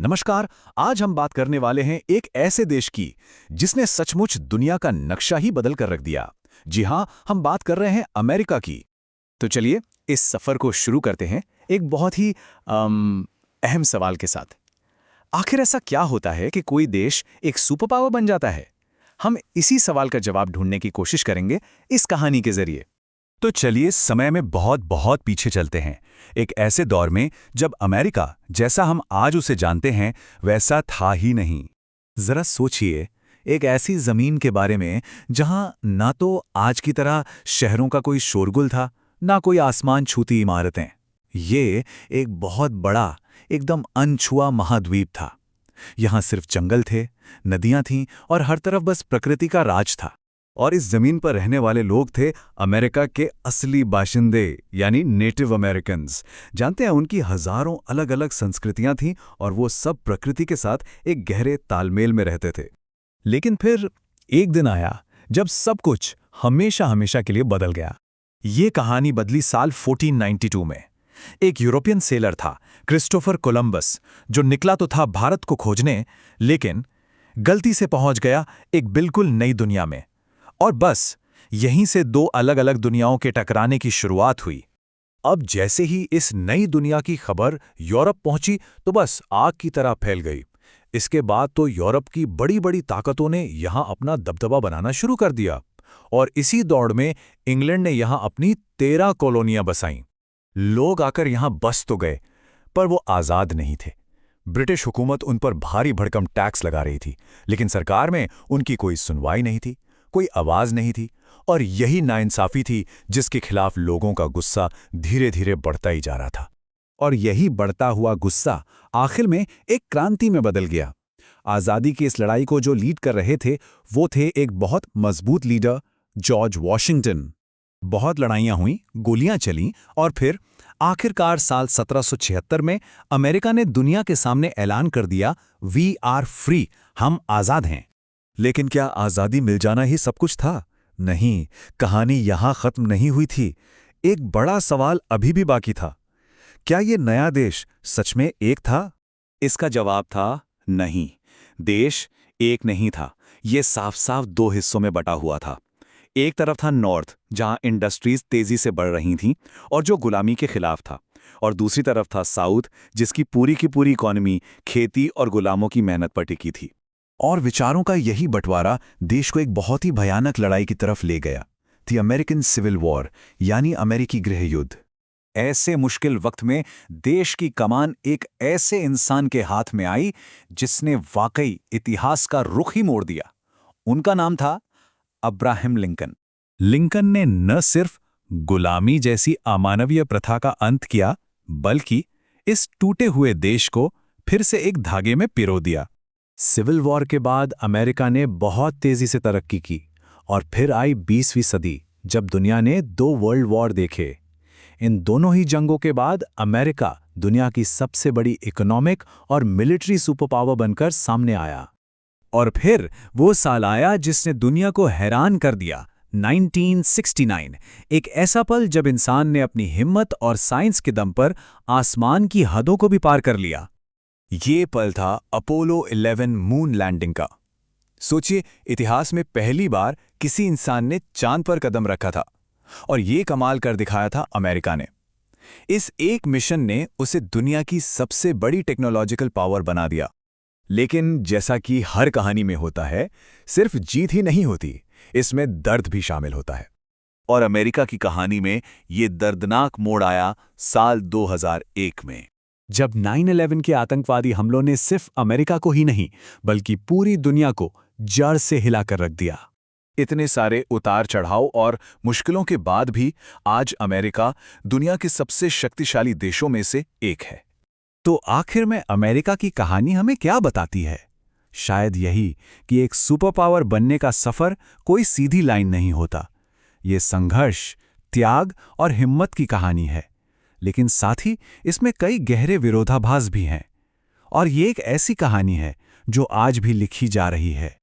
नमस्कार। आज हम बात करने वाले हैं एक ऐसे देश की जिसने सचमुच दुनिया का नक्शा ही बदल कर रख दिया। जी हाँ, हम बात कर रहे हैं अमेरिका की। तो चलिए इस सफर को शुरू करते हैं एक बहुत ही अहम सवाल के साथ। आखिर ऐसा क्या होता है कि कोई देश एक सुपर पावर बन जाता है? हम इसी सवाल का जवाब ढूंढने की कोशिश करेंगे इस कहानी के जरिए। तो चलिए समय में बहुत बहुत पीछे चलते हैं, एक ऐसे दौर में जब अमेरिका जैसा हम आज उसे जानते हैं वैसा था ही नहीं। जरा सोचिए, एक ऐसी जमीन के बारे में जहां ना तो आज की तरह शहरों का कोई शोरगुल था, ना कोई आसमान छूती इमारतें। ये एक बहुत बड़ा, एकदम अनछुआ महाद्वीप था। यहां सिर्फ जंगल थे, नदियां थीं और हर तरफ बस प्रकृति का राज था। और इस जमीन पर रहने वाले लोग थे अमेरिका के असली बाशिंदे, यानी नेटिव अमेरिकन्स। जानते हैं, उनकी हजारों अलग अलग संस्कृतियां थीं और वो सब प्रकृति के साथ एक गहरे तालमेल में रहते थे। लेकिन फिर एक दिन आया जब सब कुछ हमेशा हमेशा के लिए बदल गया। ये कहानी बदली साल 1492 में। एक यूरोपियन सेलर था, क्रिस्टोफर कोलंबस, जो निकला तो था भारत को खोजने, लेकिन गलती से पहुंच गया एक बिल्कुल नई दुनिया में। और बस यहीं से दो अलग अलग दुनियाओं के टकराने की शुरुआत हुई। अब जैसे ही इस नई दुनिया की खबर यूरोप पहुंची तो बस आग की तरह फैल गई। इसके बाद तो यूरोप की बड़ी बड़ी ताकतों ने यहां अपना दबदबा बनाना शुरू कर दिया और इसी दौड़ में इंग्लैंड ने यहां अपनी 13 कॉलोनियां बसाईं। लोग आकर यहां बस तो गए, पर वो आज़ाद नहीं थे। ब्रिटिश हुकूमत उन पर भारी भड़कम टैक्स लगा रही थी, लेकिन सरकार में उनकी कोई सुनवाई नहीं थी, कोई आवाज नहीं थी। और यही नाइंसाफी थी जिसके खिलाफ लोगों का गुस्सा धीरे धीरे बढ़ता ही जा रहा था। और यही बढ़ता हुआ गुस्सा आखिर में एक क्रांति में बदल गया। आज़ादी की इस लड़ाई को जो लीड कर रहे थे वो थे एक बहुत मजबूत लीडर, जॉर्ज वॉशिंगटन। बहुत लड़ाइयां हुईं, गोलियां चलीं और फिर आखिरकार साल 1776 में अमेरिका ने दुनिया के सामने ऐलान कर दिया, वी आर फ्री, हम आज़ाद हैं। लेकिन क्या आज़ादी मिल जाना ही सब कुछ था? नहीं, कहानी यहां खत्म नहीं हुई थी। एक बड़ा सवाल अभी भी बाकी था। क्या ये नया देश सच में एक था? इसका जवाब था नहीं। देश एक नहीं था, ये साफ साफ दो हिस्सों में बटा हुआ था। एक तरफ था नॉर्थ, जहां इंडस्ट्रीज तेजी से बढ़ रही थीं और जो गुलामी के खिलाफ था, और दूसरी तरफ था साउथ, जिसकी पूरी की पूरी इकॉनमी खेती और गुलामों की मेहनत पर टिकी थी। और विचारों का यही बंटवारा देश को एक बहुत ही भयानक लड़ाई की तरफ ले गया, दी अमेरिकन सिविल वॉर, यानी अमेरिकी गृह युद्ध। ऐसे मुश्किल वक्त में देश की कमान एक ऐसे इंसान के हाथ में आई जिसने वाकई इतिहास का रुख ही मोड़ दिया। उनका नाम था अब्राहम लिंकन। लिंकन ने न सिर्फ गुलामी जैसी अमानवीय प्रथा का अंत किया, बल्कि इस टूटे हुए देश को फिर से एक धागे में पिरो दिया। सिविल वॉर के बाद अमेरिका ने बहुत तेजी से तरक्की की और फिर आई 20वीं सदी, जब दुनिया ने 2 वर्ल्ड वॉर देखे। इन दोनों ही जंगों के बाद अमेरिका दुनिया की सबसे बड़ी इकोनॉमिक और मिलिट्री सुपर पावर बनकर सामने आया। और फिर वो साल आया जिसने दुनिया को हैरान कर दिया, 1969। एक ऐसा पल जब इंसान ने अपनी हिम्मत और साइंस के दम पर आसमान की हदों को भी पार कर लिया। ये पल था अपोलो 11 मून लैंडिंग का। सोचिए, इतिहास में पहली बार किसी इंसान ने चांद पर कदम रखा था, और ये कमाल कर दिखाया था अमेरिका ने। इस एक मिशन ने उसे दुनिया की सबसे बड़ी टेक्नोलॉजिकल पावर बना दिया। लेकिन जैसा कि हर कहानी में होता है, सिर्फ जीत ही नहीं होती, इसमें दर्द भी शामिल होता है। और अमेरिका की कहानी में ये दर्दनाक मोड़ आया साल 2001 में, जब 9/11 के आतंकवादी हमलों ने सिर्फ अमेरिका को ही नहीं बल्कि पूरी दुनिया को जड़ से हिलाकर रख दिया। इतने सारे उतार चढ़ाव और मुश्किलों के बाद भी आज अमेरिका दुनिया के सबसे शक्तिशाली देशों में से एक है। तो आखिर में अमेरिका की कहानी हमें क्या बताती है? शायद यही कि एक सुपर पावर बनने का सफर कोई सीधी लाइन नहीं होता। ये संघर्ष, त्याग और हिम्मत की कहानी है, लेकिन साथ ही इसमें कई गहरे विरोधाभास भी हैं। और ये एक ऐसी कहानी है जो आज भी लिखी जा रही है।